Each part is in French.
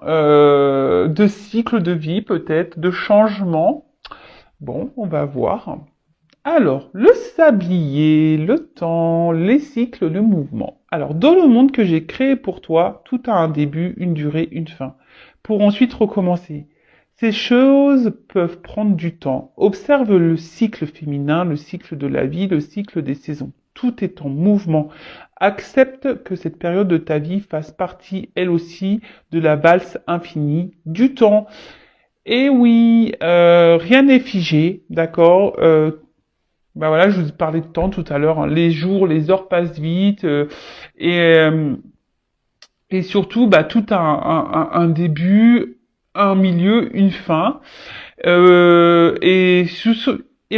de cycle de vie peut-être, de changement. Bon, on va voir. Alors, le sablier, le temps, les cycles, le mouvement. Alors, dans le monde que j'ai créé pour toi, tout a un début, une durée, une fin, pour ensuite recommencer. Ces choses peuvent prendre du temps. Observe le cycle féminin, le cycle de la vie, le cycle des saisons. Tout est en mouvement. Accepte que cette période de ta vie fasse partie, elle aussi, de la valse infinie du temps. Et oui, rien n'est figé, d'accord. Bah voilà, je vous parlais de temps tout à l'heure, hein. Les jours, les heures passent vite, et, euh, et surtout, bah, tout a un début, un milieu, une fin. Et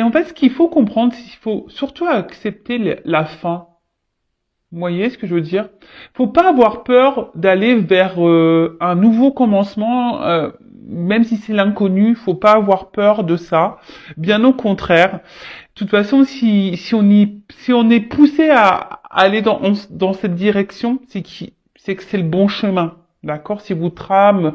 en fait, ce qu'il faut comprendre, c'est qu'il faut surtout accepter la fin. Vous voyez ce que je veux dire? Faut pas avoir peur d'aller vers un nouveau commencement, même si c'est l'inconnu. Faut pas avoir peur de ça. Bien au contraire. De toute façon, si on est poussé à aller dans cette direction, c'est que c'est le bon chemin. D'accord? Si votre âme,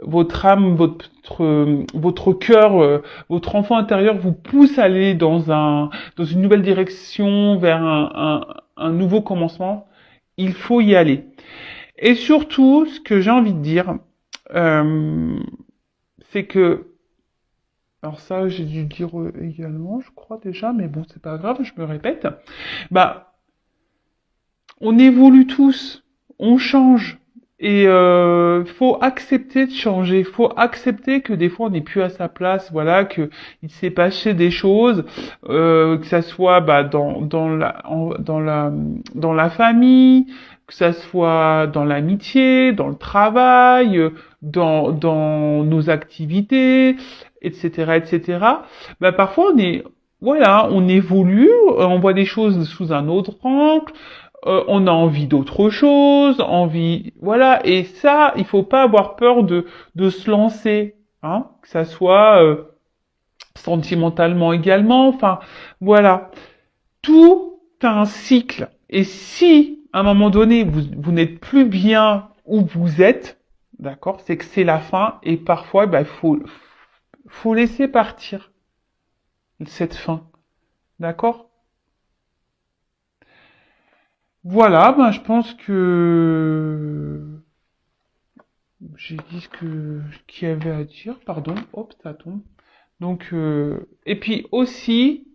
votre cœur, votre enfant intérieur vous pousse à aller dans une nouvelle direction, vers un nouveau commencement, il faut y aller. Et surtout, ce que j'ai envie de dire, euh, c'est que, alors ça, j'ai dû le dire également, je crois déjà, mais bon, c'est pas grave, je me répète. Bah, on évolue tous, on change. Et faut accepter de changer, faut accepter que des fois on n'est plus à sa place, voilà, que il s'est passé des choses, que ça soit bah, dans la famille, que ça soit dans l'amitié, dans le travail, dans nos activités, etc., etc. Bah parfois voilà, on évolue, on voit des choses sous un autre angle, on a envie d'autre chose, voilà, et ça, il faut pas avoir peur de se lancer, hein, que ça soit sentimentalement également, enfin, voilà. Tout a un cycle, et si, à un moment donné, vous n'êtes plus bien où vous êtes, d'accord, c'est que c'est la fin, et parfois, bah, faut laisser partir cette fin, d'accord? Voilà, ben, je pense que j'ai dit qu'il y avait à dire, pardon, hop, ça tombe. Donc, et puis aussi,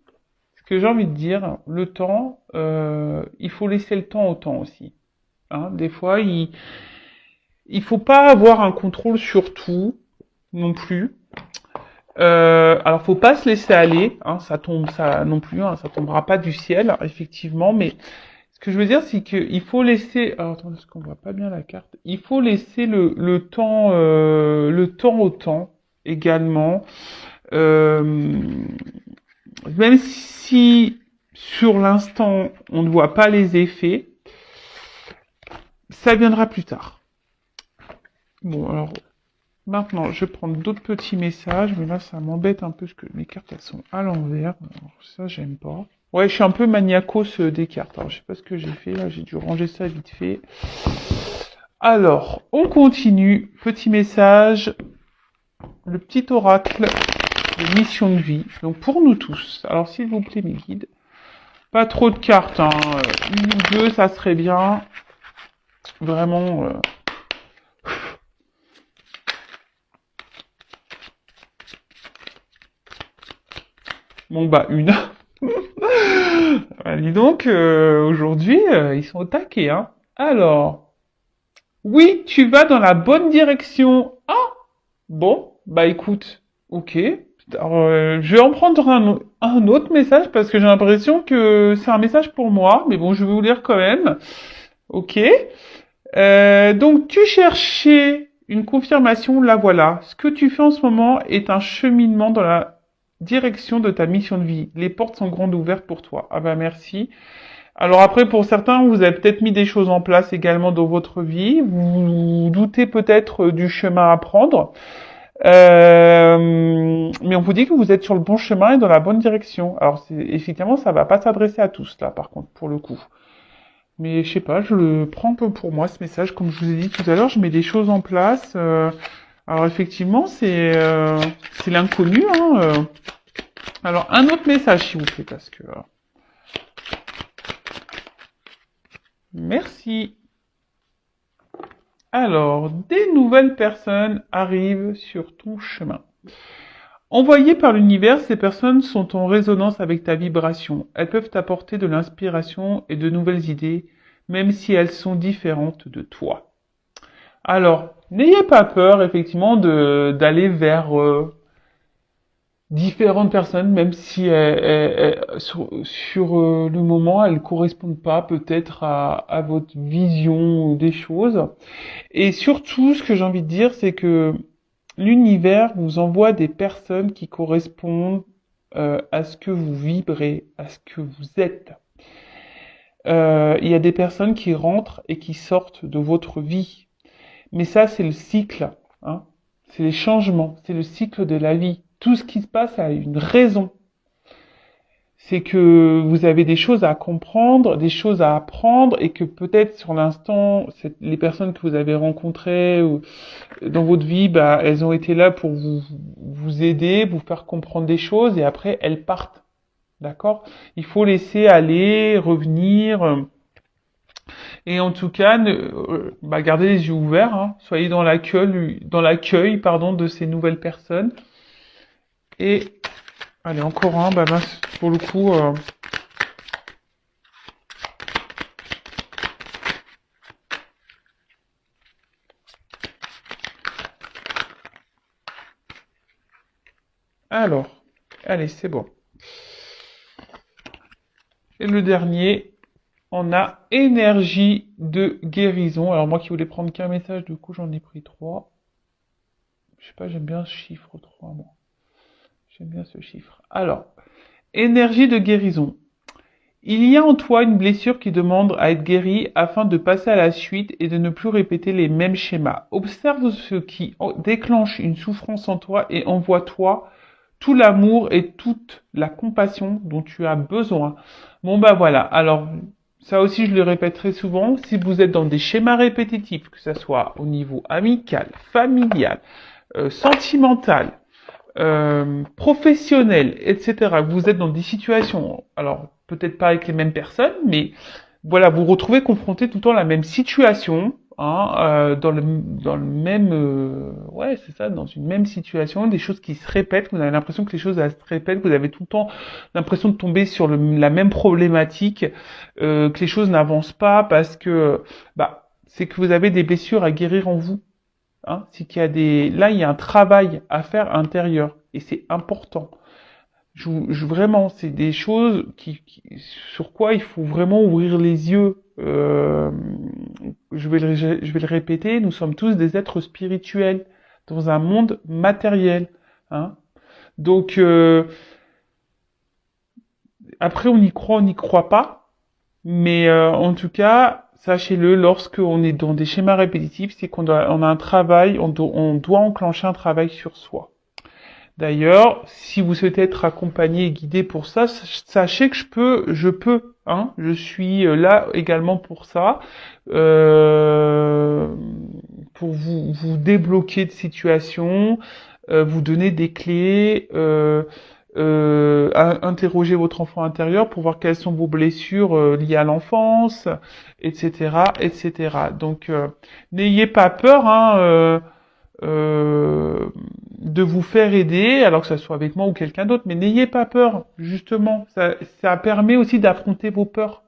ce que j'ai envie de dire, le temps, il faut laisser le temps au temps aussi. Hein. Des fois, il faut pas avoir un contrôle sur tout non plus. Alors, faut pas se laisser aller, hein, ça non plus, hein, ça tombera pas du ciel, effectivement, mais ce que je veux dire, c'est qu'il faut laisser. Alors, attendez, parce qu'on voit pas bien la carte. Il faut laisser le temps au temps également. Euh, Même si sur l'instant on ne voit pas les effets, ça viendra plus tard. Bon, alors maintenant, je vais prendre d'autres petits messages, mais là, ça m'embête un peu parce que mes cartes, elles sont à l'envers. Alors, ça, j'aime pas. Ouais, je suis un peu maniacos des cartes. Alors, je sais pas ce que j'ai fait, là, j'ai dû ranger ça vite fait. Alors, on continue. Petit message. Le petit oracle de mission de vie. Donc, pour nous tous. Alors, s'il vous plaît, mes guides. Pas trop de cartes, hein. Une ou deux, ça serait bien. Vraiment. Bon, bah, une. Dis donc, aujourd'hui, ils sont au taquet, hein. Alors, oui, tu vas dans la bonne direction. Ah, bon, bah écoute, ok. Alors, je vais en prendre un autre message parce que j'ai l'impression que c'est un message pour moi, mais bon, je vais vous lire quand même. Ok. Donc, tu cherchais une confirmation, la voilà. Ce que tu fais en ce moment est un cheminement dans la direction de ta mission de vie. Les portes sont grandes ouvertes pour toi. Ah bah merci. Alors après, pour certains, vous avez peut-être mis des choses en place également dans votre vie. Vous doutez peut-être du chemin à prendre. Mais on vous dit que vous êtes sur le bon chemin et dans la bonne direction. Alors effectivement, ça va pas s'adresser à tous là, par contre, pour le coup. Mais je sais pas, je le prends un peu pour moi, ce message. Comme je vous ai dit tout à l'heure, je mets des choses en place. Alors effectivement, c'est l'inconnu, hein. Alors, un autre message, s'il vous plaît, parce que... merci. Alors, des nouvelles personnes arrivent sur ton chemin. Envoyées par l'univers, ces personnes sont en résonance avec ta vibration. Elles peuvent t'apporter de l'inspiration et de nouvelles idées, même si elles sont différentes de toi. Alors, n'ayez pas peur, effectivement, d'aller vers différentes personnes, même si sur le moment, elles correspondent pas peut-être à votre vision des choses. Et surtout, ce que j'ai envie de dire, c'est que l'univers vous envoie des personnes qui correspondent à ce que vous vibrez, à ce que vous êtes. Il y a des personnes qui rentrent et qui sortent de votre vie. Mais ça, c'est le cycle, hein. C'est les changements, c'est le cycle de la vie. Tout ce qui se passe a une raison. C'est que vous avez des choses à comprendre, des choses à apprendre, et que peut-être sur l'instant, les personnes que vous avez rencontrées dans votre vie, bah, elles ont été là pour vous aider, vous faire comprendre des choses, et après elles partent. D'accord? Il faut laisser aller, revenir. Et en tout cas, bah, gardez les yeux ouverts, hein. Soyez dans l'accueil, pardon, de ces nouvelles personnes. Et allez, encore un, bah mince, pour le coup. Alors, allez, c'est bon. Et le dernier, on a énergie de guérison. Alors moi qui voulais prendre qu'un message, du coup j'en ai pris 3. Je sais pas, j'aime bien ce chiffre 3, moi. J'aime bien ce chiffre. Alors, énergie de guérison. Il y a en toi une blessure qui demande à être guérie afin de passer à la suite et de ne plus répéter les mêmes schémas. Observe ce qui déclenche une souffrance en toi et envoie-toi tout l'amour et toute la compassion dont tu as besoin. Bon bah voilà, alors ça aussi je le répéterai souvent, si vous êtes dans des schémas répétitifs, que ce soit au niveau amical, familial, sentimental, professionnel, etc., vous êtes dans des situations, alors peut-être pas avec les mêmes personnes, mais voilà, vous vous retrouvez confronté tout le temps à la même situation, hein, dans le même, ouais, c'est ça, dans une même situation, des choses qui se répètent, vous avez l'impression que les choses elles se répètent, vous avez tout le temps l'impression de tomber sur la même problématique, que les choses n'avancent pas parce que, bah, c'est que vous avez des blessures à guérir en vous. Hein, c'est qu'il y a là, il y a un travail à faire intérieur et c'est important. Vraiment, c'est des choses sur quoi il faut vraiment ouvrir les yeux. Je vais le répéter, nous sommes tous des êtres spirituels dans un monde matériel. Hein. Donc, après, on n'y croit pas, mais en tout cas, sachez-le, lorsque on est dans des schémas répétitifs, c'est on a un travail, on doit enclencher un travail sur soi. D'ailleurs, si vous souhaitez être accompagné et guidé pour ça, sachez que je peux, hein, je suis là également pour ça, pour vous débloquer de situations, vous donner des clés, interroger votre enfant intérieur pour voir quelles sont vos blessures liées à l'enfance, etc., etc. Donc, n'ayez pas peur, hein, de vous faire aider, alors que ça soit avec moi ou quelqu'un d'autre, mais n'ayez pas peur, justement. Ça permet aussi d'affronter vos peurs.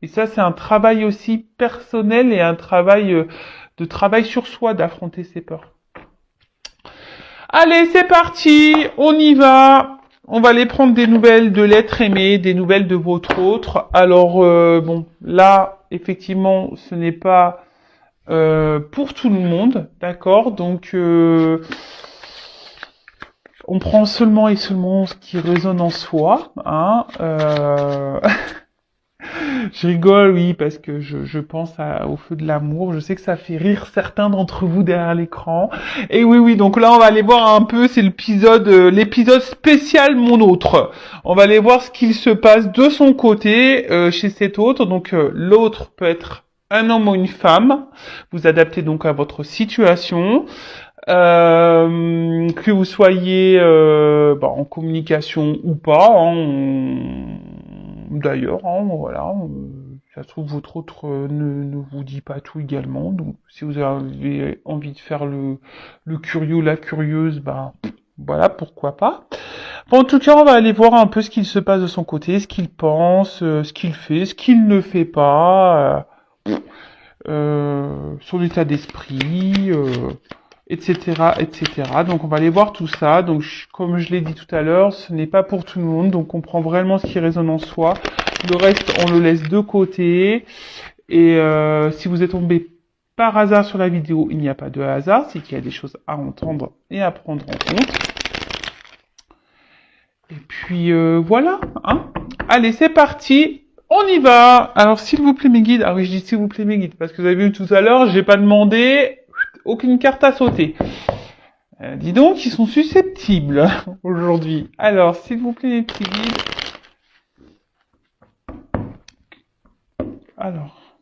Et ça, c'est un travail aussi personnel et un travail de travail sur soi d'affronter ses peurs. Allez, c'est parti, on y va. On va aller prendre des nouvelles de l'être aimé, des nouvelles de votre autre. Alors, bon, là, effectivement, ce n'est pas pour tout le monde, d'accord? Donc, on prend seulement et seulement ce qui résonne en soi. Hein, Je rigole, oui, parce que je pense au feu de l'amour. Je sais que ça fait rire certains d'entre vous derrière l'écran. Et oui, oui, donc là, on va aller voir un peu, c'est l'épisode spécial Mon Autre. On va aller voir ce qu'il se passe de son côté chez cet autre. Donc, l'autre peut être un homme ou une femme. Vous adaptez donc à votre situation. Que vous soyez en communication ou pas, hein, d'ailleurs, hein, voilà, ça se trouve votre autre ne vous dit pas tout également, donc si vous avez envie de faire le curieux, la curieuse, voilà, pourquoi pas. Bon, en tout cas, on va aller voir un peu ce qu'il se passe de son côté, ce qu'il pense, ce qu'il fait, ce qu'il ne fait pas, son état d'esprit, etc., etc. Donc on va aller voir tout ça. Donc comme je l'ai dit tout à l'heure, ce n'est pas pour tout le monde. Donc on prend vraiment ce qui résonne en soi. Le reste, on le laisse de côté. Et si vous êtes tombé par hasard sur la vidéo, il n'y a pas de hasard. C'est qu'il y a des choses à entendre et à prendre en compte. Et puis voilà. Hein. Allez, c'est parti. On y va. Alors s'il vous plaît mes guides. Ah oui, je dis s'il vous plaît mes guides parce que vous avez vu tout à l'heure, j'ai pas demandé aucune carte à sauter. Dis donc, ils sont susceptibles aujourd'hui. Alors, s'il vous plaît, les petits guides. Alors,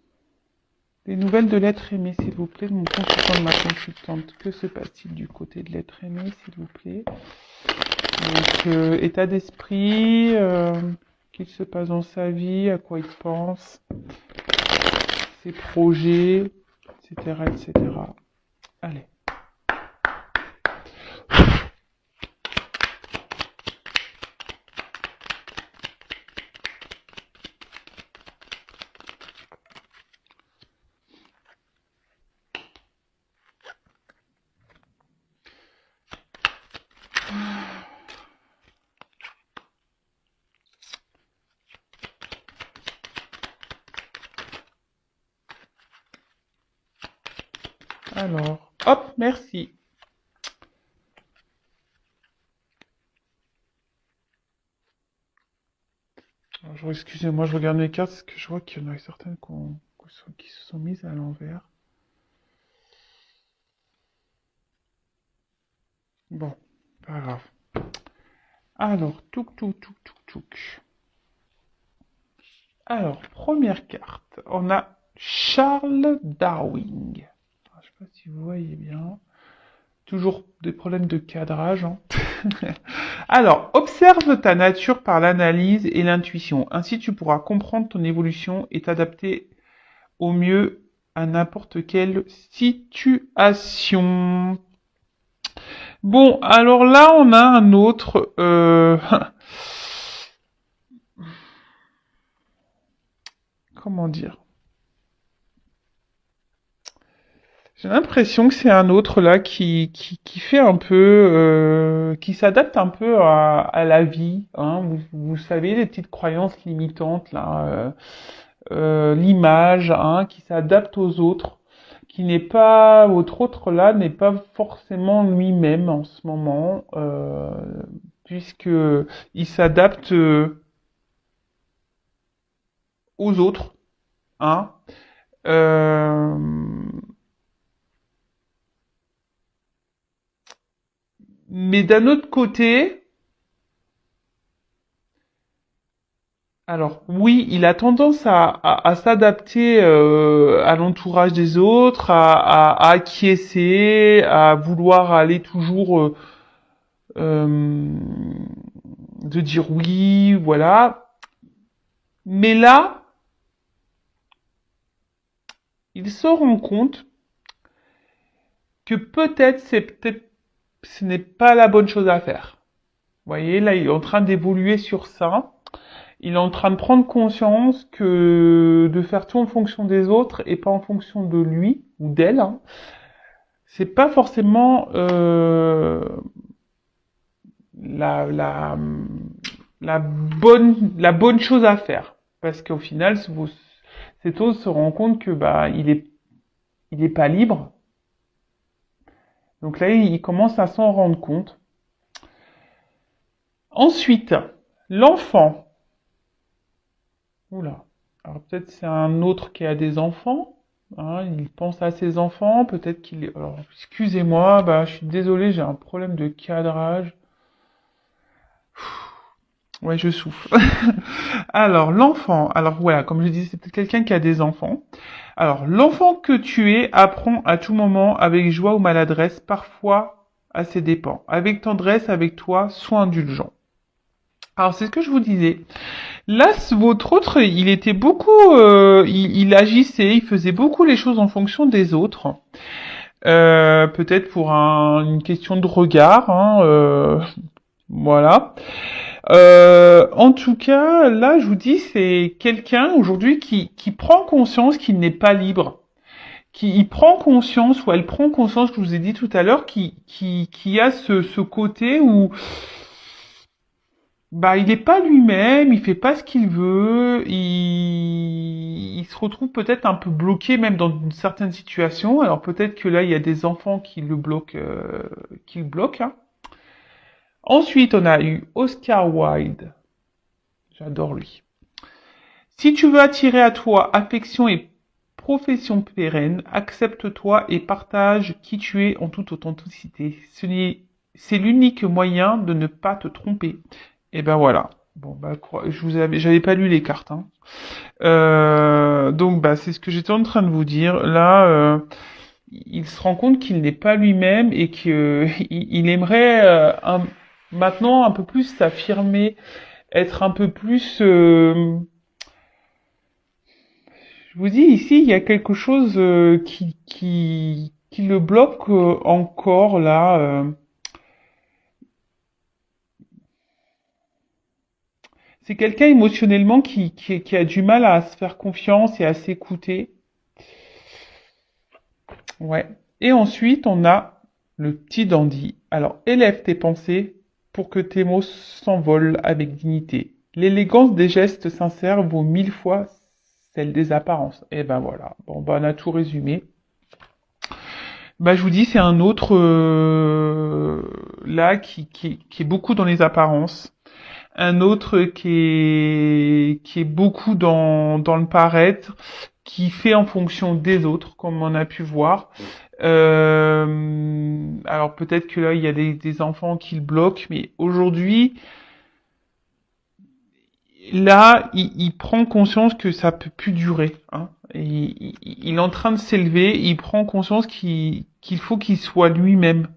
les nouvelles de l'être aimé, s'il vous plaît, de mon consultant, de ma consultante. Que se passe-t-il du côté de l'être aimé, s'il vous plaît? Donc, état d'esprit, qu'il se passe dans sa vie, à quoi il pense, ses projets, etc., etc. Allez. Alors, hop, merci. Alors, excusez-moi, je regarde mes cartes parce que je vois qu'il y en a certaines qui se sont mises à l'envers. Bon, pas grave. Alors, touk. Alors, première carte, on a Charles Darwin. Je sais pas si vous voyez bien. Toujours des problèmes de cadrage. Hein. Alors, observe ta nature par l'analyse et l'intuition. Ainsi, tu pourras comprendre ton évolution et t'adapter au mieux à n'importe quelle situation. Bon, alors là, on a un autre... Comment dire? J'ai l'impression que c'est un autre là qui fait un peu, qui s'adapte un peu à la vie. Hein. Vous savez, les petites croyances limitantes là, l'image, hein, qui s'adapte aux autres, qui n'est pas, votre autre là n'est pas forcément lui-même en ce moment, puisque il s'adapte aux autres, hein. Euh, mais d'un autre côté, alors oui, il a tendance à s'adapter à l'entourage des autres, à acquiescer, à vouloir aller toujours euh, de dire oui, voilà. Mais là, il se rend compte que peut-être ce n'est pas la bonne chose à faire. Vous voyez, là, il est en train d'évoluer sur ça. Il est en train de prendre conscience que de faire tout en fonction des autres et pas en fonction de lui ou d'elle, hein, c'est pas forcément la, la, la bonne chose à faire. Parce qu'au final, cet autre se rend compte que il est pas libre. Donc là, il commence à s'en rendre compte. Ensuite, l'enfant. Oula. Alors peut-être c'est un autre qui a des enfants, hein, il pense à ses enfants, peut-être qu'il est... Alors, excusez-moi, bah, je suis désolé, j'ai un problème de cadrage. Ouais, je souffle. Alors, l'enfant, alors voilà, comme je disais, c'est peut-être quelqu'un qui a des enfants. Alors, l'enfant que tu es apprend à tout moment avec joie ou maladresse, parfois à ses dépens. Avec tendresse, avec toi, sois indulgent. Alors, c'est ce que je vous disais. Là, votre autre, il était beaucoup, il agissait, il faisait beaucoup les choses en fonction des autres. Peut-être pour une question de regard, hein, voilà. En tout cas, là, je vous dis, c'est quelqu'un aujourd'hui qui prend conscience qu'il n'est pas libre, qui il prend conscience ou elle prend conscience, que je vous ai dit tout à l'heure, qui a ce côté où bah il est pas lui-même, il fait pas ce qu'il veut, il se retrouve peut-être un peu bloqué même dans une certaine situation. Alors peut-être que là il y a des enfants qui le bloquent, hein. Ensuite on a eu Oscar Wilde, j'adore lui. Si tu veux attirer à toi affection et profession pérenne, accepte-toi et partage qui tu es en toute authenticité. C'est l'unique moyen de ne pas te tromper. Et ben voilà. Bon bah j'avais pas lu les cartes, hein. Donc bah c'est ce que j'étais en train de vous dire. Là, il se rend compte qu'il n'est pas lui-même et que il aimerait maintenant un peu plus s'affirmer, être un peu plus. Je vous dis ici, il y a quelque chose qui le bloque encore là. C'est quelqu'un émotionnellement qui a du mal à se faire confiance et à s'écouter. Ouais. Et ensuite, on a le petit dandy. Alors, élève tes pensées pour que tes mots s'envolent avec dignité. L'élégance des gestes sincères vaut 1000 fois celle des apparences. Et ben voilà. Bon, ben on a tout résumé. Bah, je vous dis, c'est un autre là qui est beaucoup dans les apparences. Un autre qui est beaucoup dans le paraître, qui fait en fonction des autres, comme on a pu voir. Alors peut-être que là, il y a des enfants qui le bloquent, mais aujourd'hui, là, il prend conscience que ça peut plus durer, hein. Et il est en train de s'élever, il prend conscience qu'il faut qu'il soit lui-même,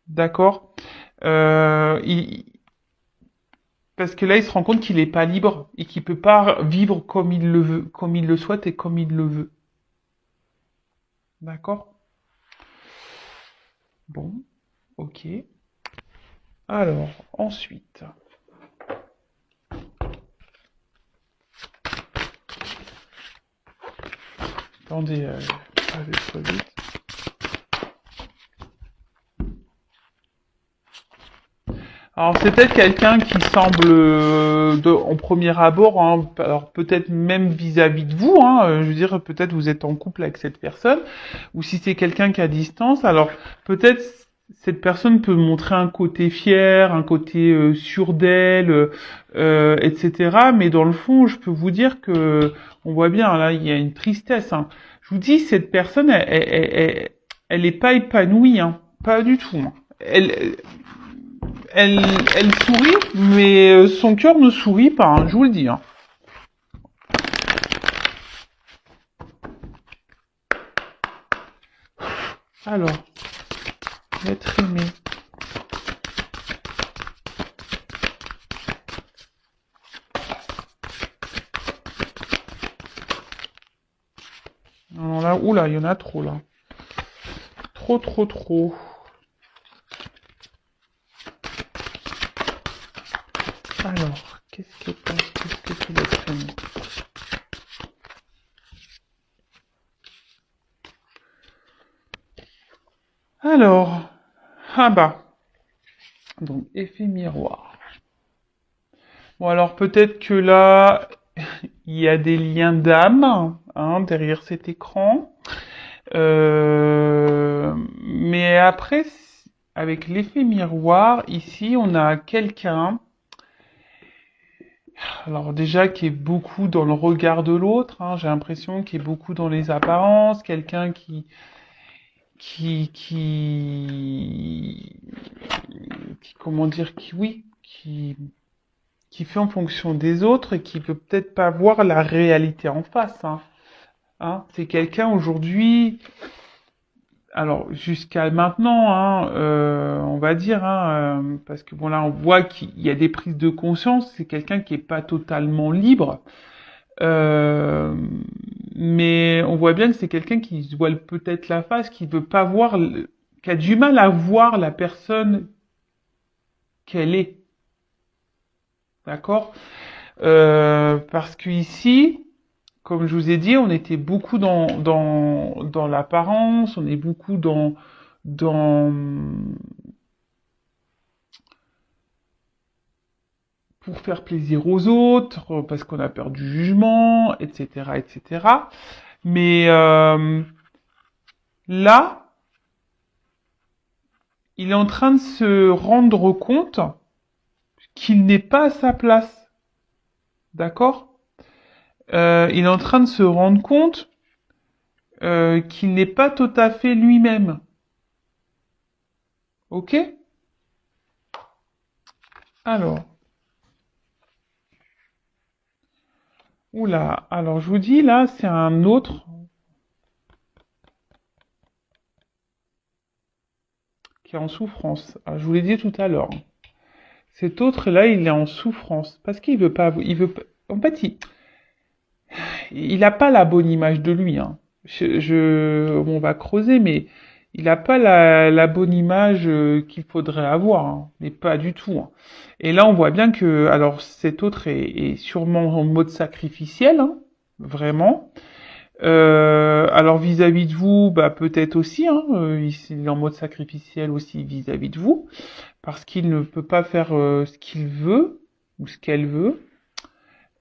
d'accord? Il, Parce que là, il se rend compte qu'il n'est pas libre et qu'il peut pas vivre comme il le veut, comme il le souhaite et comme il le veut. D'accord? Bon, ok. Alors, ensuite, attendez, je vais trop vite. Alors, c'est peut-être quelqu'un qui semble, en premier abord, hein, alors peut-être même vis-à-vis de vous, hein, je veux dire, peut-être vous êtes en couple avec cette personne, ou si c'est quelqu'un qui est à distance, alors peut-être cette personne peut montrer un côté fier, un côté sûr d'elle, etc. Mais dans le fond, je peux vous dire que on voit bien là, il y a une tristesse, hein. Je vous dis, cette personne, elle est pas épanouie, hein, pas du tout, hein. Elle, elle, elle sourit, mais son cœur ne sourit pas, hein, je vous le dis, hein. Alors, être aimé. Alors là, oula, il y en a trop là. Trop, trop, trop. Alors, qu'est-ce que c'est d'être aimé? Alors, ah bah, donc effet miroir. Bon alors peut-être que là, il y a des liens d'âme, hein, derrière cet écran. Mais après, avec l'effet miroir, ici, on a quelqu'un Alors déjà, qui est beaucoup dans le regard de l'autre, hein, j'ai l'impression qu'il est beaucoup dans les apparences, quelqu'un qui, qui, comment dire, qui fait en fonction des autres et qui peut peut-être pas voir la réalité en face, hein. Hein, c'est quelqu'un aujourd'hui, alors jusqu'à maintenant, hein, on va dire, hein, parce que bon là on voit qu'il y a des prises de conscience, c'est quelqu'un qui est pas totalement libre, euh, mais on voit bien que c'est quelqu'un qui se voile peut-être la face, qui veut pas voir, qui a du mal à voir la personne qu'elle est, d'accord? Parce que ici, comme je vous ai dit, on était beaucoup dans l'apparence, on est beaucoup dans, pour faire plaisir aux autres, parce qu'on a peur du jugement, etc., etc. Mais là, il est en train de se rendre compte qu'il n'est pas à sa place, d'accord? Il est en train de se rendre compte qu'il n'est pas tout à fait lui-même, ok? Alors, oula, alors je vous dis là, c'est un autre qui est en souffrance. Alors, je vous l'ai dit tout à l'heure. Cet autre-là, il est en souffrance parce qu'il veut pas, il veut pas, en fait, il a pas la bonne image de lui, hein. Bon, on va creuser, mais il a pas la bonne image qu'il faudrait avoir, hein. Mais pas du tout, hein. Et là, on voit bien que, alors, cet autre est sûrement en mode sacrificiel, hein, vraiment. Alors vis-à-vis de vous, bah peut-être aussi, hein, il est en mode sacrificiel aussi vis-à-vis de vous, parce qu'il ne peut pas faire ce qu'il veut ou ce qu'elle veut.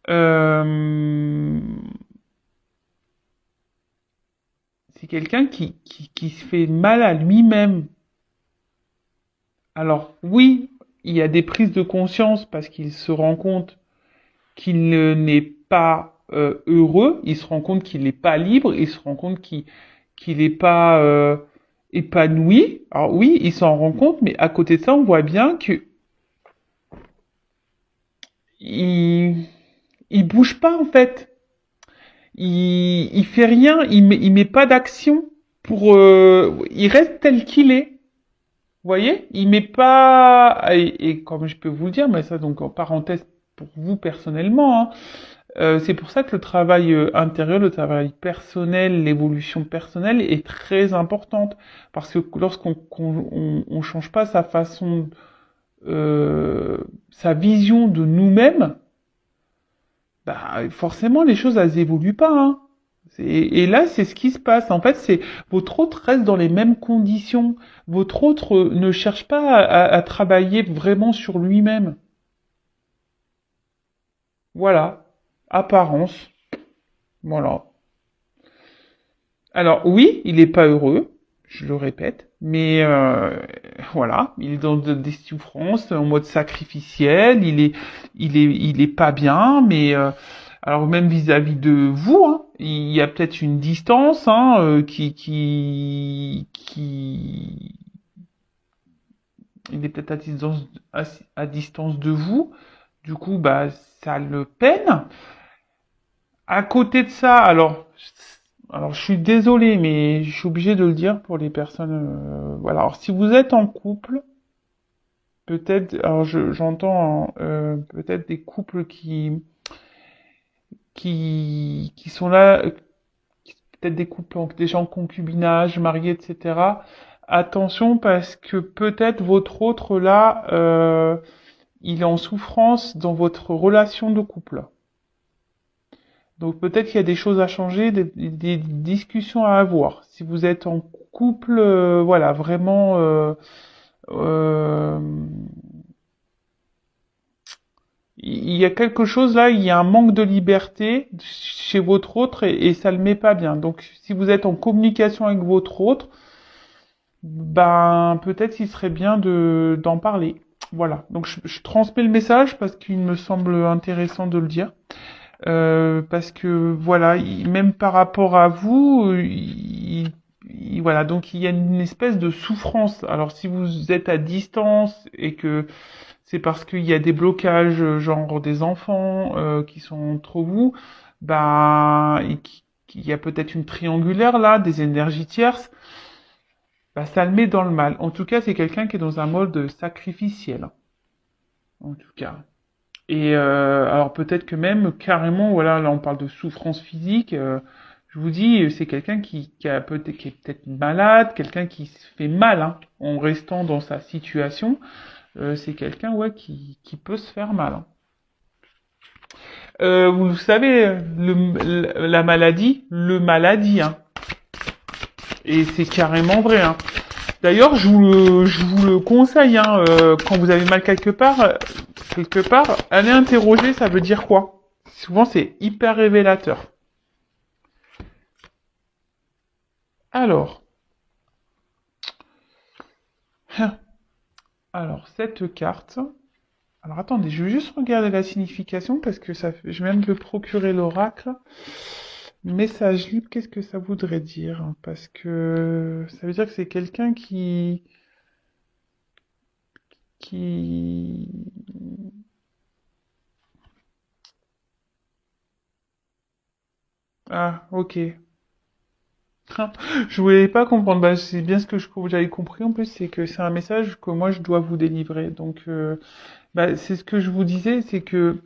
Euh, c'est quelqu'un qui se fait mal à lui-même. Alors oui, il y a des prises de conscience parce qu'il se rend compte n'est pas heureux, il se rend compte qu'il n'est pas libre, il se rend compte qu'il n'est pas épanoui. Alors oui, il s'en rend compte, mais à côté de ça, on voit bien que il, il bouge pas en fait. Il fait rien, il met pas d'action pour. Il reste tel qu'il est. Vous voyez, il met pas. Et comme je peux vous le dire, mais ça donc en parenthèse pour vous personnellement, hein, c'est pour ça que le travail intérieur, le travail personnel, l'évolution personnelle est très importante. Parce que lorsqu'on change pas sa façon, sa vision de nous-mêmes, bah forcément les choses elles évoluent pas, hein. Et là, c'est ce qui se passe. En fait, c'est votre autre reste dans les mêmes conditions. Votre autre ne cherche pas à travailler vraiment sur lui-même. Voilà. Apparence. Voilà. Alors oui, il n'est pas heureux, je le répète, mais voilà, il est dans des souffrances en mode sacrificiel, il est pas bien, mais alors même vis-à-vis de vous, hein, il y a peut-être une distance hein, il est peut-être à distance de vous, du coup bah ça le peine. À côté de ça, alors je suis désolé, mais je suis obligé de le dire pour les personnes. Voilà. Alors si vous êtes en couple, peut-être, alors j'entends peut-être des couples qui sont là, peut-être des couples déjà en concubinage, mariés, etc. Attention parce que peut-être votre autre là, il est en souffrance dans votre relation de couple. Donc peut-être qu'il y a des choses à changer, des discussions à avoir. Si vous êtes en couple, voilà, vraiment, euh, il y a quelque chose là, il y a un manque de liberté chez votre autre et ça le met pas bien. Donc si vous êtes en communication avec votre autre, ben peut-être il serait bien d'en parler. Voilà. Donc je transmets le message parce qu'il me semble intéressant de le dire. Parce que voilà, même par rapport à vous, voilà, donc il y a une espèce de souffrance. Alors si vous êtes à distance et que c'est parce qu'il y a des blocages, genre des enfants qui sont entre vous, bah, qu'il y a peut-être une triangulaire là, des énergies tierces, bah, ça le met dans le mal. En tout cas, c'est quelqu'un qui est dans un mode sacrificiel, en tout cas. Et alors peut-être que même carrément, voilà, là on parle de souffrance physique. Je vous dis, c'est quelqu'un qui a peut-être qui est peut-être malade, quelqu'un qui se fait mal hein, en restant dans sa situation. C'est quelqu'un ouais qui peut se faire mal. Hein. Vous savez, la maladie, le maladie, hein. Et c'est carrément vrai. Hein. D'ailleurs, je vous le conseille, hein, quand vous avez mal quelque part, allez interroger, ça veut dire quoi? Souvent, c'est hyper révélateur. Alors, alors cette carte. Alors attendez, je vais juste regarder la signification parce que je viens de le procurer l'oracle. Message libre, qu'est-ce que ça voudrait dire? Parce que ça veut dire que c'est quelqu'un qui ah ok. Je voulais pas comprendre. Bah, c'est bien ce que j'avais compris en plus, c'est que c'est un message que moi je dois vous délivrer. Donc, bah, c'est ce que je vous disais, c'est que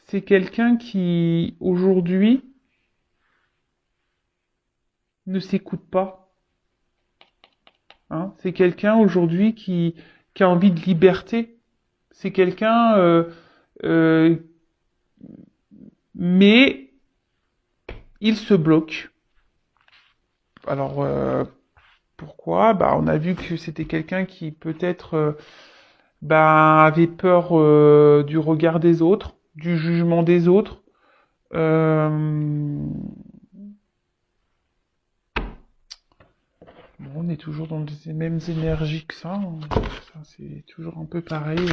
c'est quelqu'un qui aujourd'hui ne s'écoute pas. Hein. C'est quelqu'un aujourd'hui qui a envie de liberté. C'est quelqu'un, euh, mais il se bloque. Alors, pourquoi? Bah, on a vu que c'était quelqu'un qui peut-être bah, avait peur du regard des autres, du jugement des autres. Euh, bon, on est toujours dans les mêmes énergies que ça. Hein. Ça, c'est toujours un peu pareil.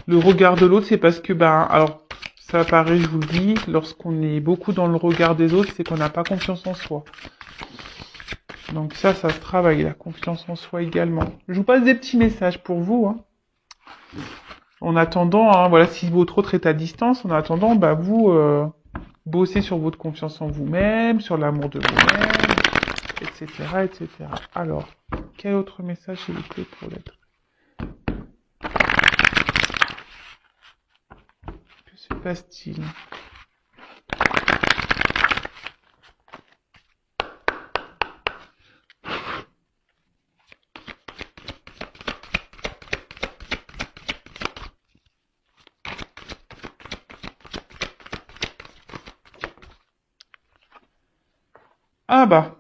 Le regard de l'autre, c'est parce que, bah, alors, ça paraît, je vous le dis, lorsqu'on est beaucoup dans le regard des autres, c'est qu'on n'a pas confiance en soi. Donc ça se travaille, la confiance en soi également. Je vous passe des petits messages pour vous. Hein. En attendant, hein, voilà, si votre autre est à distance, en attendant, bah vous bossez sur votre confiance en vous-même, sur l'amour de vous-même, etc., etc. Alors, quel autre message s'il vous plaît pour l'être? Que se passe-t-il? Ah bah,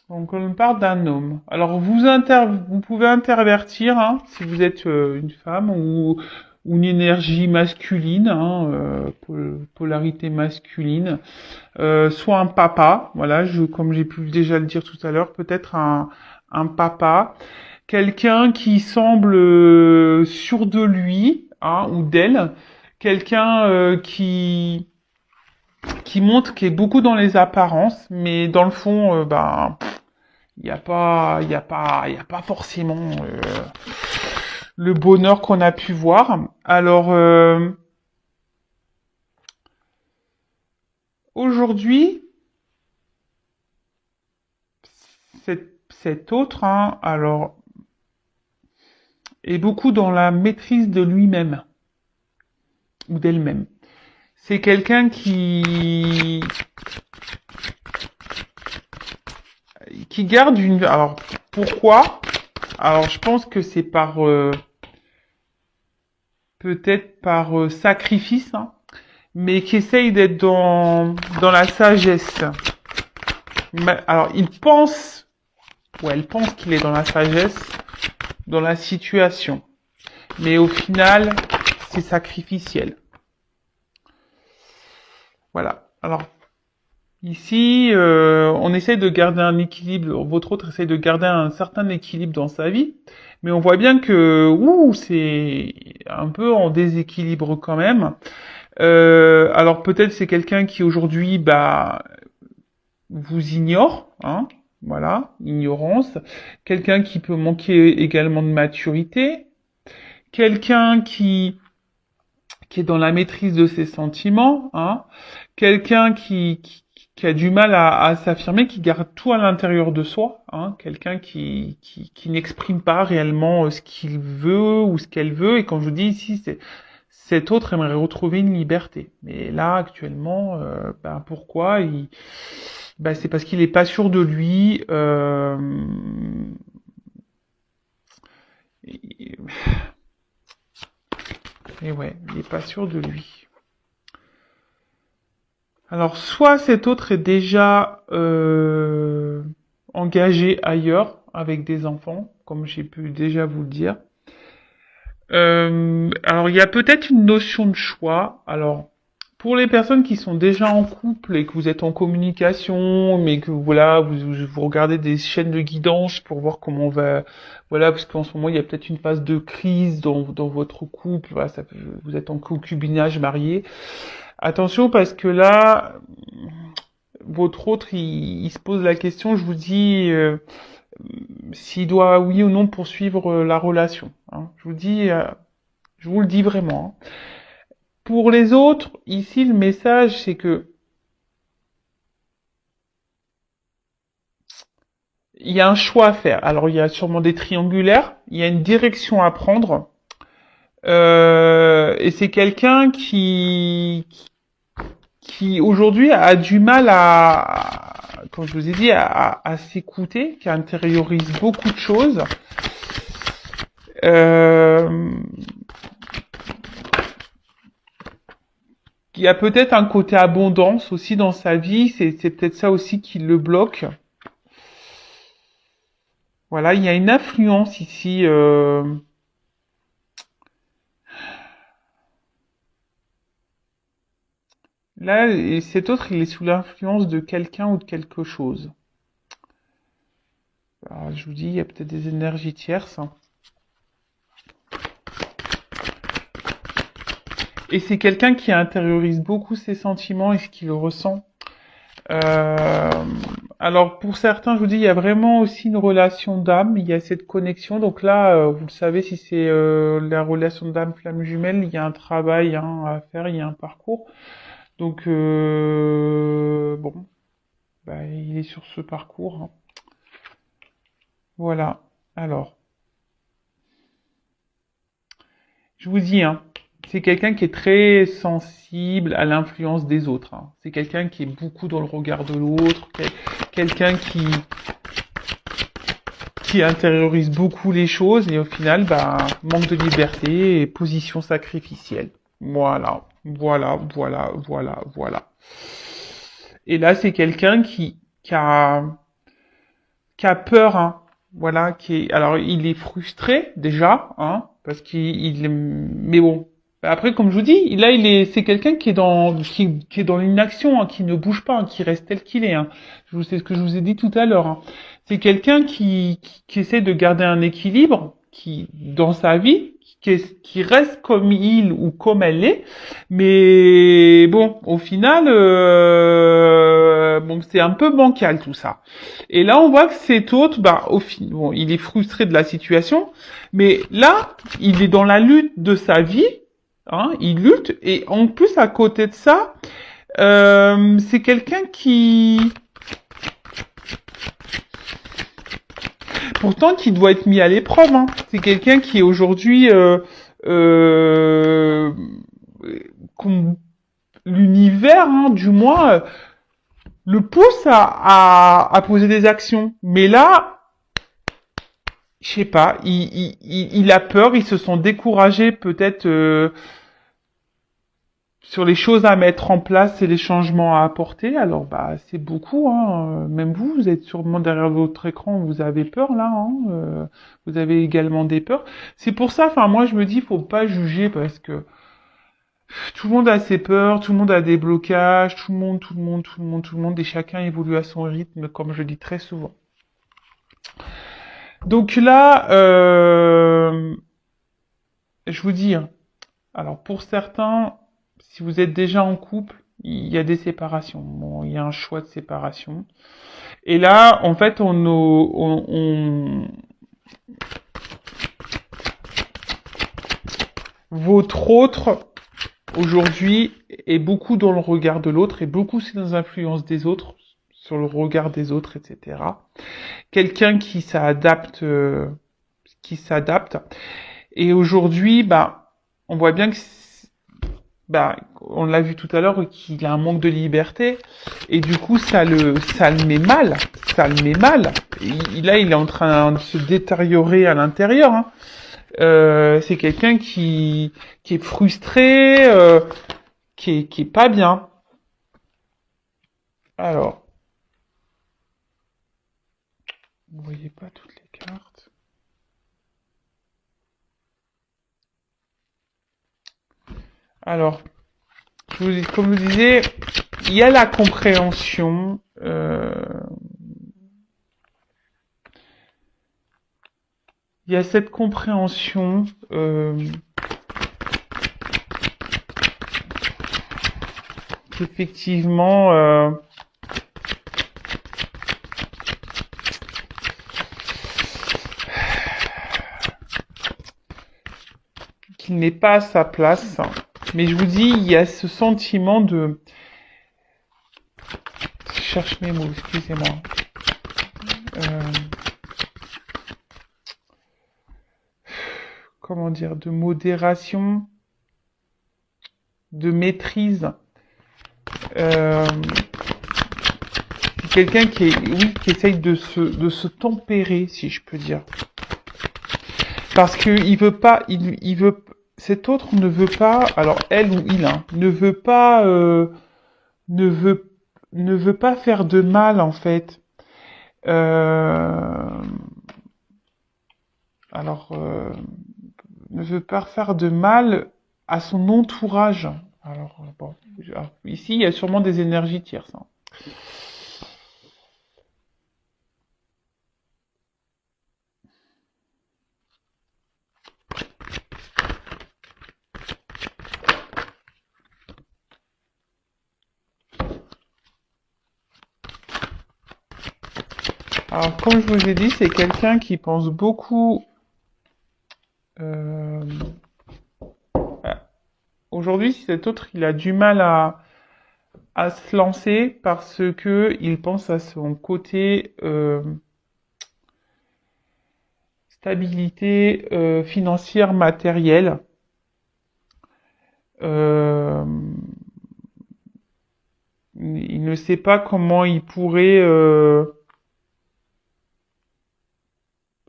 donc on parle d'un homme. Alors vous pouvez intervertir hein, si vous êtes une femme ou une énergie masculine, hein, polarité masculine, soit un papa, voilà, comme j'ai pu déjà le dire tout à l'heure, peut-être un papa, quelqu'un qui semble sûr de lui hein, ou d'elle, quelqu'un qui montre qu'il est beaucoup dans les apparences, mais dans le fond, ben il y a pas forcément le bonheur qu'on a pu voir. Alors aujourd'hui, cet autre, hein, alors est beaucoup dans la maîtrise de lui-même ou d'elle-même. C'est quelqu'un qui garde une. Alors pourquoi? Alors je pense que c'est par peut-être par sacrifice, hein, mais qui essaye d'être dans la sagesse. Alors il pense, ou elle pense qu'il est dans la sagesse, dans la situation, mais au final c'est sacrificiel. Voilà. Alors Ici, on essaye de garder un équilibre, votre autre essaye de garder un certain équilibre dans sa vie, mais on voit bien que c'est un peu en déséquilibre quand même. Alors peut-être c'est quelqu'un qui aujourd'hui vous ignore, hein, voilà, ignorance. Quelqu'un qui peut manquer également de maturité. Quelqu'un qui est dans la maîtrise de ses sentiments, hein. Quelqu'un qui a du mal à s'affirmer, qui garde tout à l'intérieur de soi, hein. Quelqu'un qui n'exprime pas réellement ce qu'il veut ou ce qu'elle veut. Et quand je vous dis ici, c'est cet autre aimerait retrouver une liberté. Mais là, actuellement, pourquoi c'est parce qu'il est pas sûr de lui. Et, et ouais, il est pas sûr de lui. Alors, soit cet autre est déjà engagé ailleurs avec des enfants, comme j'ai pu déjà vous le dire. Alors, il y a peut-être une notion de choix. Alors, pour les personnes qui sont déjà en couple et que vous êtes en communication, mais que voilà, vous regardez des chaînes de guidance pour voir comment on va, voilà, parce qu'en ce moment il y a peut-être une phase de crise dans votre couple, voilà, vous êtes en concubinage marié. Attention parce que là, votre autre, il se pose la question, je vous dis, s'il doit oui ou non poursuivre la relation, hein. Je vous dis, je vous le dis vraiment, hein. Pour les autres, ici, le message, c'est que il y a un choix à faire. Alors, il y a sûrement des triangulaires, il y a une direction à prendre, et c'est quelqu'un qui aujourd'hui a du mal comme je vous ai dit, à s'écouter, qui intériorise beaucoup de choses. Euh, il y a peut-être un côté abondance aussi dans sa vie, c'est peut-être ça aussi qui le bloque. Voilà, il y a une influence ici. Là, et cet autre, il est sous l'influence de quelqu'un ou de quelque chose. Alors, je vous dis, il y a peut-être des énergies tierces, hein. Et c'est quelqu'un qui intériorise beaucoup ses sentiments et ce qu'il ressent. Euh, alors pour certains, je vous dis, il y a vraiment aussi une relation d'âme, il y a cette connexion. Donc là, vous le savez, si c'est la relation d'âme flamme jumelle, il y a un travail, hein, à faire, il y a un parcours. Donc bon, il est sur ce parcours, hein. Voilà. Alors, je vous dis, hein, c'est quelqu'un qui est très sensible à l'influence des autres, hein. C'est quelqu'un qui est beaucoup dans le regard de l'autre, quelqu'un qui intériorise beaucoup les choses et au final, manque de liberté et position sacrificielle. Voilà, voilà, voilà, voilà, voilà. Et là, c'est quelqu'un qui a peur, hein. Voilà, alors il est frustré déjà, hein, parce mais bon. Après, comme je vous dis, là, c'est quelqu'un qui est dans l'inaction, hein, qui ne bouge pas, hein, qui reste tel qu'il est, hein. C'est ce que je vous ai dit tout à l'heure, hein. C'est quelqu'un qui essaie de garder un équilibre, dans sa vie, qui reste comme il ou comme elle est, mais bon, au final, c'est un peu bancal tout ça. Et là, on voit que cet autre, bon, il est frustré de la situation, mais là, il est dans la lutte de sa vie, hein, il lutte, et en plus, à côté de ça, c'est quelqu'un pourtant, qui doit être mis à l'épreuve, hein. C'est quelqu'un qui est aujourd'hui, euh, l'univers, hein, du moins, le pousse à poser des actions. Mais là, je sais pas, il a peur, ils se sont découragés peut-être sur les choses à mettre en place et les changements à apporter. Alors c'est beaucoup, hein. Même vous êtes sûrement derrière votre écran, vous avez peur là, hein. Vous avez également des peurs. C'est pour ça, enfin moi je me dis, faut pas juger parce que Tout le monde a ses peurs, tout le monde a des blocages, tout le monde, et chacun évolue à son rythme, comme je dis très souvent. Donc là, je vous dis, hein, alors pour certains, si vous êtes déjà en couple, il y a des séparations. Bon, il y a un choix de séparation. Et là, en fait, votre autre aujourd'hui est beaucoup dans le regard de l'autre et beaucoup c'est dans l'influence des autres, sur le regard des autres, etc. Quelqu'un qui s'adapte. Et aujourd'hui, bah, on voit bien que, bah, on l'a vu tout à l'heure, qu'il a un manque de liberté. Et du coup, ça le met mal. Ça le met mal. Là, il est en train de se détériorer à l'intérieur, hein. C'est quelqu'un qui est frustré, qui est pas bien. Alors, vous voyez pas toutes les cartes. Alors, comme je vous disais, il y a la compréhension. Il y a cette compréhension. Qu'effectivement, qu'il n'est pas à sa place. Mais je vous dis, il y a ce sentiment de... Je cherche mes mots, excusez-moi. Euh, Comment dire, de modération, de maîtrise. Euh, Quelqu'un qui est, oui, qui essaye de se tempérer, si je peux dire. Parce que il veut pas, il veut, cet autre ne veut pas, alors elle ou il, hein, ne veut pas, ne veut, ne veut pas faire de mal en fait. Euh, alors, ne veut pas faire de mal à son entourage. Alors, bon, ici, il y a sûrement des énergies tierces, hein. Alors, comme je vous ai dit, c'est quelqu'un qui pense beaucoup. euh, Aujourd'hui, si cet autre, il a du mal à se lancer parce que il pense à son côté stabilité financière matérielle. Euh, il ne sait pas comment il pourrait.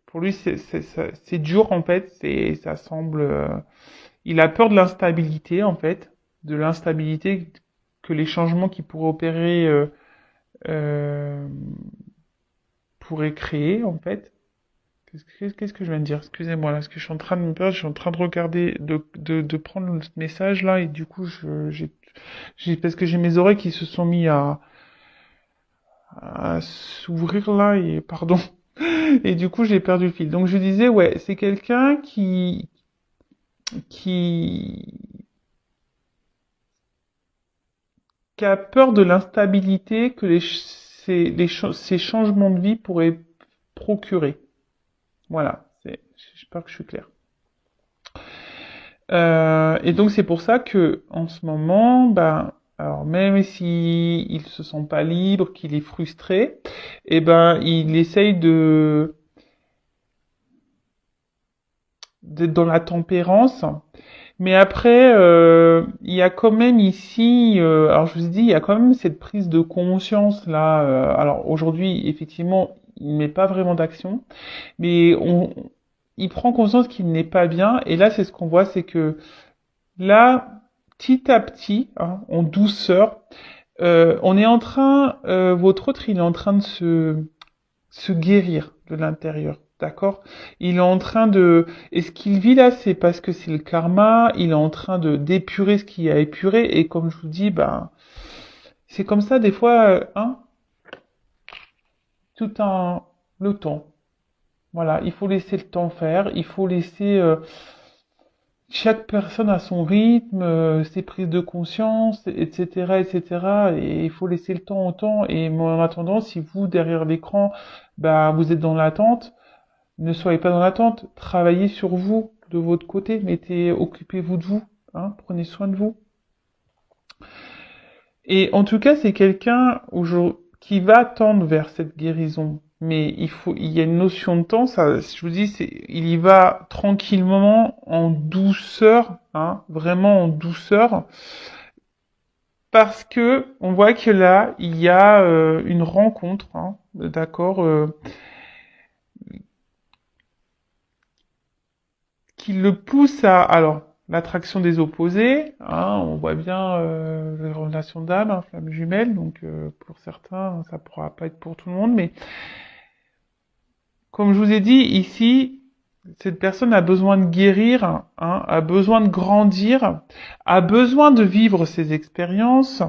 Pour lui, c'est dur en fait. Ça semble. Il a peur de l'instabilité en fait, de l'instabilité que les changements qui pourraient opérer euh, pourraient créer en fait. Qu'est-ce que je viens de dire? Excusez-moi là, parce que je suis en train de me perdre, je suis en train de regarder, de prendre le message là, et du coup, parce que j'ai mes oreilles qui se sont mis à s'ouvrir là, et pardon. Et du coup, j'ai perdu le fil. Donc, je disais, ouais, c'est quelqu'un qui, qui a peur de l'instabilité que ces changements de vie pourraient procurer. Voilà. J'espère que je suis claire. Et donc c'est pour ça que en ce moment, ben, alors même si il se sent pas libre, qu'il est frustré, et ben il essaye de d'être dans la tempérance. Mais après, il y a quand même ici, alors je vous ai dit, il y a quand même cette prise de conscience là. Alors aujourd'hui, effectivement, il met pas vraiment d'action, mais il prend conscience qu'il n'est pas bien. Et là, c'est ce qu'on voit, c'est que là, petit à petit, hein, en douceur, on est en train, votre autre, il est en train de se guérir de l'intérieur. D'accord? Il est en train de... Et ce qu'il vit là, c'est parce que c'est le karma, il est en train de d'épurer ce qu'il y a épuré, et comme je vous dis, ben, c'est comme ça des fois, hein, tout un... le temps. Voilà, il faut laisser le temps faire, il faut laisser... chaque personne a son rythme, ses prises de conscience, etc., etc. Et cetera. Et il faut laisser le temps au temps. Et moi, en attendant, si vous, derrière l'écran, bah, vous êtes dans l'attente, ne soyez pas dans l'attente. Travaillez sur vous, de votre côté. Occupez-vous de vous. Hein, prenez soin de vous. Et en tout cas, c'est quelqu'un qui va tendre vers cette guérison. Mais il y a une notion de temps, ça, je vous dis, il y va tranquillement, en douceur, hein, vraiment en douceur, parce que on voit que là, il y a une rencontre, hein, d'accord, qui le pousse à, alors, l'attraction des opposés, hein, on voit bien les relations d'âme, hein, flamme jumelle, donc pour certains, ça pourra pas être pour tout le monde, mais comme je vous ai dit ici, cette personne a besoin de guérir, hein, a besoin de grandir, a besoin de vivre ses expériences,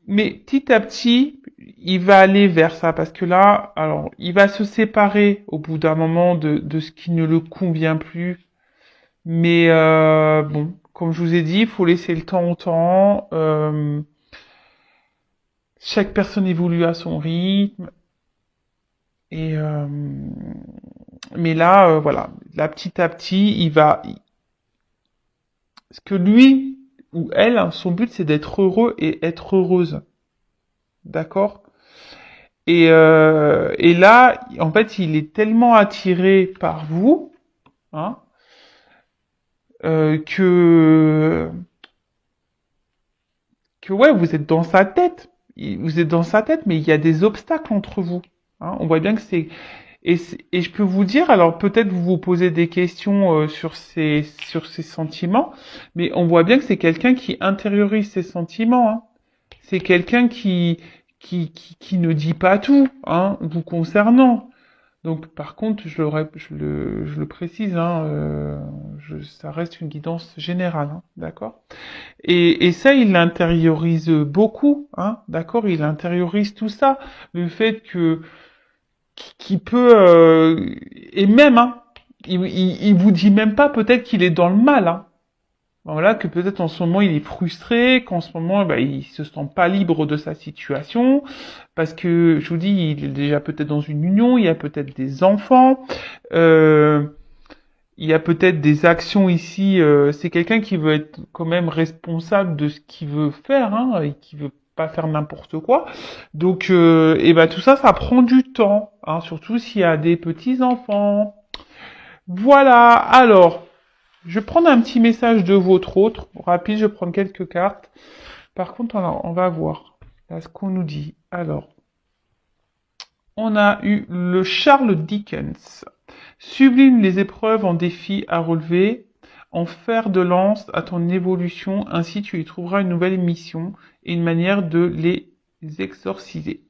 mais petit à petit, il va aller vers ça parce que là, alors, il va se séparer au bout d'un moment de ce qui ne le convient plus. Mais bon, comme je vous ai dit, il faut laisser le temps au temps. Chaque personne évolue à son rythme. Et mais là, voilà, là petit à petit, ce que lui ou elle, hein, son but c'est d'être heureux et être heureuse, d'accord? Et là, en fait, il est tellement attiré par vous, hein, que ouais, vous êtes dans sa tête. Vous êtes dans sa tête, mais il y a des obstacles entre vous. Hein. On voit bien que et je peux vous dire, alors peut-être vous vous posez des questions sur ces sentiments, mais on voit bien que c'est quelqu'un qui intériorise ses sentiments. Hein. C'est quelqu'un qui ne dit pas tout, hein, vous concernant. Donc, par contre, je le précise, hein, ça reste une guidance générale, hein, d'accord? Et ça, il l'intériorise beaucoup, hein, d'accord? Il intériorise tout ça, le fait que qu'il peut et même, hein, il vous dit même pas peut-être qu'il est dans le mal, hein. Voilà, que peut-être en ce moment il est frustré, qu'en ce moment bah, il se sent pas libre de sa situation, parce que je vous dis, il est déjà peut-être dans une union, il y a peut-être des enfants, euh, il y a peut-être des actions ici. C'est quelqu'un qui veut être quand même responsable de ce qu'il veut faire, hein, et qui veut pas faire n'importe quoi. Donc, et ben tout ça, ça prend du temps, hein, surtout s'il y a des petits enfants. Voilà. Alors. Je vais prendre un petit message de votre autre. Rapide, je vais prendre quelques cartes. Par contre, on va voir là, ce qu'on nous dit. Alors, on a eu le Charles Dickens. Sublime les épreuves en défis à relever, en fer de lance à ton évolution, ainsi tu y trouveras une nouvelle mission et une manière de les exorciser.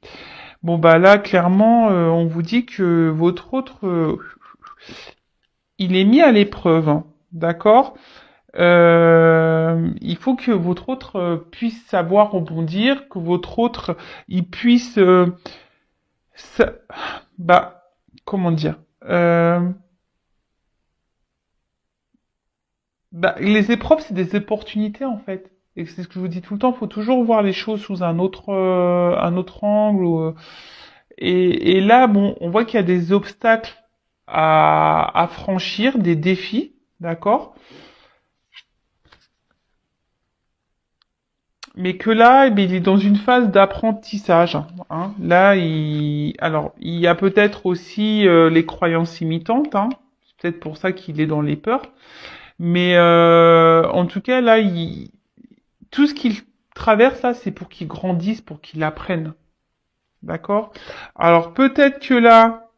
Bon bah là, clairement, on vous dit que votre autre, il est mis à l'épreuve, hein, d'accord? Il faut que votre autre puisse savoir rebondir, que votre autre il puisse, sa- bah, comment dire, euh, bah, les épreuves c'est des opportunités en fait. Et c'est ce que je vous dis tout le temps, il faut toujours voir les choses sous un autre angle. Et là, bon, on voit qu'il y a des obstacles à franchir, des défis, d'accord? Mais que là, eh bien, il est dans une phase d'apprentissage. Hein. Là, alors, il y a peut-être aussi les croyances imitantes. Hein. C'est peut-être pour ça qu'il est dans les peurs. Mais en tout cas, là, tout ce qu'il traverse là, c'est pour qu'il grandisse, pour qu'il apprenne. D'accord? Alors peut-être que là,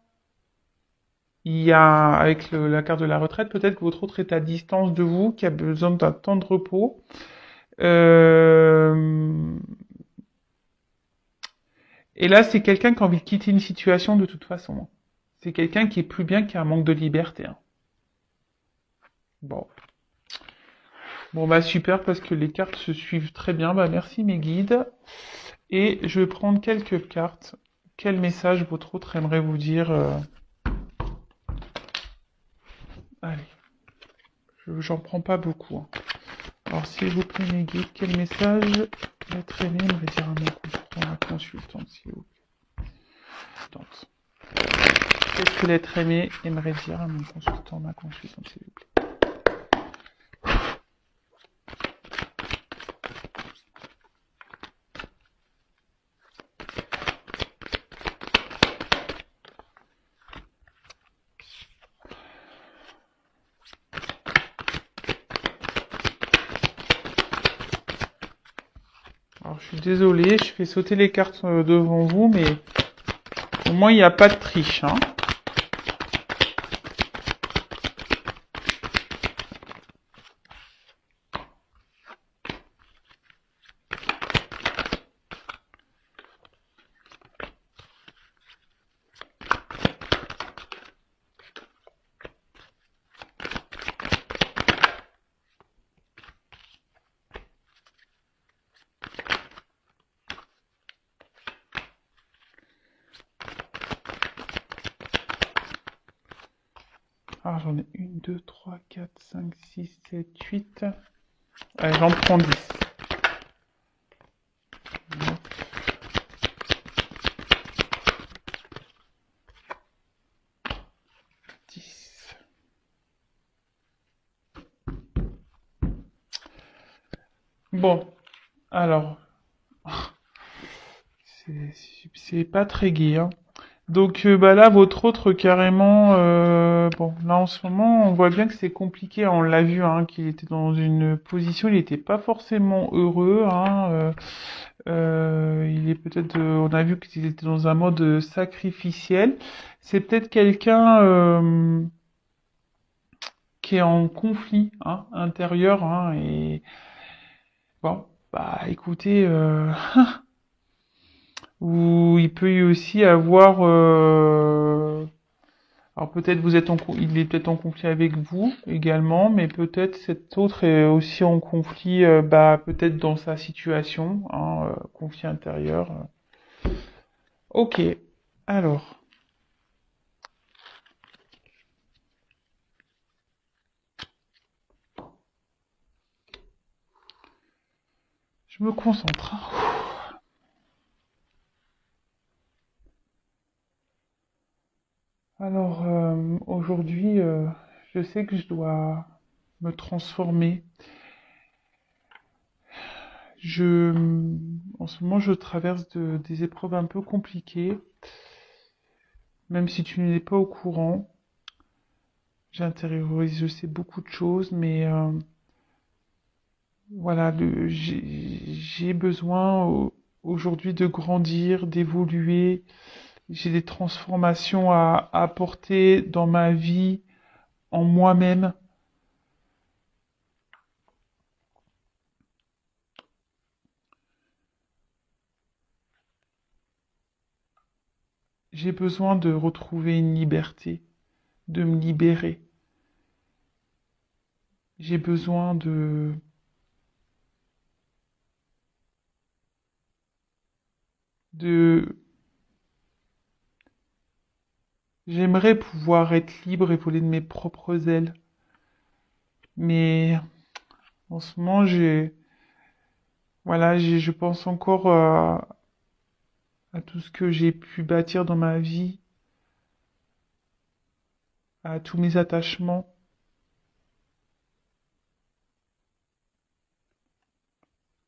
il y a, avec la carte de la retraite, peut-être que votre autre est à distance de vous, qui a besoin d'un temps de repos. Euh, Et là, c'est quelqu'un qui a envie de quitter une situation de toute façon. C'est quelqu'un qui est plus bien, qui a un manque de liberté. Hein. Bon. Bon, bah super, parce que les cartes se suivent très bien. Bah merci mes guides. Et je vais prendre quelques cartes. Quel message votre autre aimerait vous dire Allez, j'en prends pas beaucoup. Hein. Alors, s'il vous plaît, mes guides, quel message l'être aimé aimerait dire à mon consultant, ma consultante, s'il vous plaît. Qu'est-ce que l'être aimé aimerait dire à mon consultant, ma consultante, s'il vous plaît. Alors, je suis désolé, je fais sauter les cartes devant vous, mais au moins, il n'y a pas de triche, hein. Alors, j'en ai 1, 2, 3, 4, 5, 6, 7, 8. Allez, j'en prends 10. 10. Bon, alors, c'est pas très gai, hein. Donc bah là, votre autre carrément, bon, là en ce moment, on voit bien que c'est compliqué. On l'a vu, hein, qu'il était dans une position, il n'était pas forcément heureux. Hein, il est peut-être, on a vu qu'il était dans un mode sacrificiel. C'est peut-être quelqu'un qui est en conflit hein, intérieur. Hein, et bon, bah écoutez. Ou il peut y aussi avoir alors peut-être il est peut-être en conflit avec vous également, mais peut-être cet autre est aussi en conflit, bah peut-être dans sa situation, hein, conflit intérieur. Ok, alors je me concentre. Hein. Alors aujourd'hui, je sais que je dois me transformer. Je, en ce moment, je traverse des épreuves un peu compliquées, même si tu n'es pas au courant. J'intériorise, je sais beaucoup de choses, mais voilà, j'ai besoin aujourd'hui de grandir, d'évoluer. J'ai des transformations à apporter dans ma vie, en moi-même. J'ai besoin de retrouver une liberté, de me libérer. J'ai besoin de, j'aimerais pouvoir être libre et voler de mes propres ailes. Mais en ce moment, voilà, je pense encore à tout ce que j'ai pu bâtir dans ma vie, à tous mes attachements.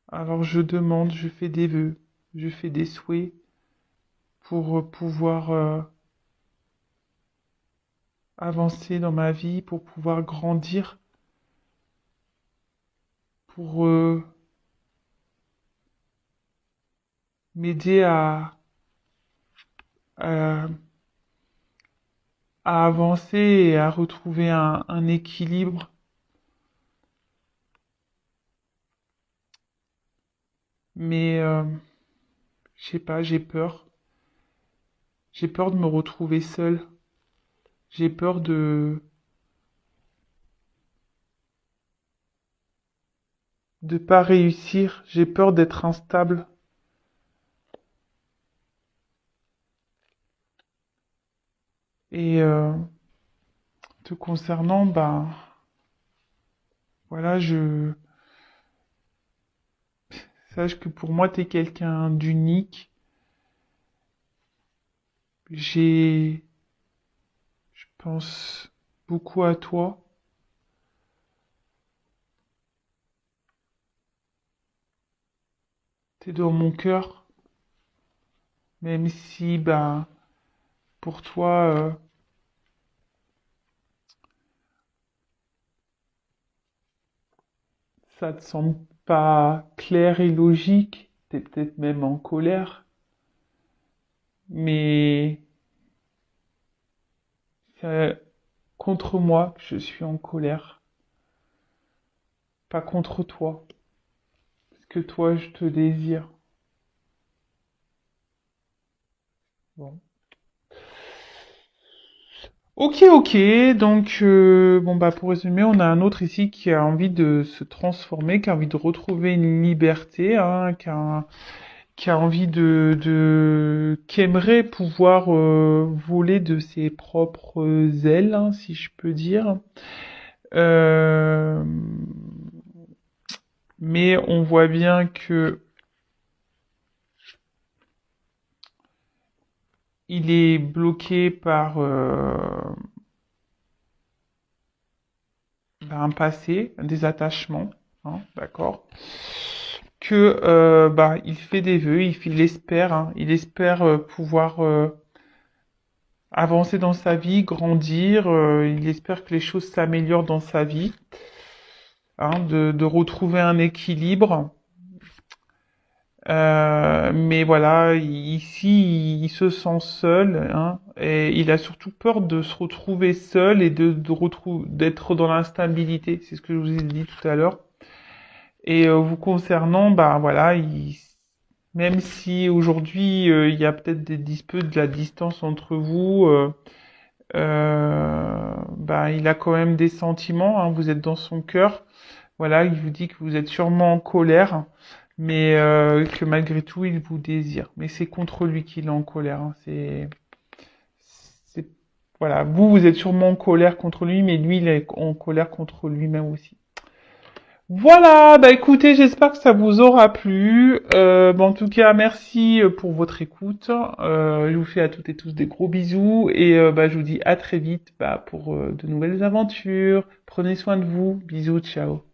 Alors je demande, je fais des vœux, je fais des souhaits pour pouvoir avancer dans ma vie, pour pouvoir grandir, pour m'aider à, à avancer et à retrouver un équilibre. Mais je sais pas, j'ai peur. J'ai peur de me retrouver seule. J'ai peur de pas réussir. J'ai peur d'être instable. Et te concernant, ben voilà, sache que pour moi, t'es quelqu'un d'unique. J'ai, je pense beaucoup à toi. T'es dans mon cœur, même si, ben, pour toi, ça te semble pas clair et logique. T'es peut-être même en colère, mais c'est contre moi que je suis en colère, pas contre toi, parce que toi, je te désire. Bon. Ok, ok. Donc, bon, bah, pour résumer, on a un autre ici qui a envie de se transformer, qui a envie de retrouver une liberté, hein, qui a envie qui aimerait pouvoir voler de ses propres ailes, hein, si je peux dire. Euh, mais on voit bien que il est bloqué par un passé, des attachements, hein, d'accord, que bah il fait des vœux, il espère, hein, il espère pouvoir avancer dans sa vie, grandir, il espère que les choses s'améliorent dans sa vie, hein, de retrouver un équilibre. Mais voilà, ici, il se sent seul, hein, et il a surtout peur de se retrouver seul et d'être dans l'instabilité. C'est ce que je vous ai dit tout à l'heure. Et vous concernant, bah voilà, même si aujourd'hui il y a peut-être des disputes, de la distance entre vous, bah il a quand même des sentiments, hein, vous êtes dans son cœur. Voilà, il vous dit que vous êtes sûrement en colère, mais que malgré tout il vous désire. Mais c'est contre lui qu'il est en colère, hein. C'est, voilà, vous êtes sûrement en colère contre lui, mais lui il est en colère contre lui-même aussi. Voilà, bah écoutez, j'espère que ça vous aura plu. Bah, en tout cas, merci pour votre écoute. Je vous fais à toutes et tous des gros bisous et bah, je vous dis à très vite bah, pour de nouvelles aventures. Prenez soin de vous. Bisous, ciao.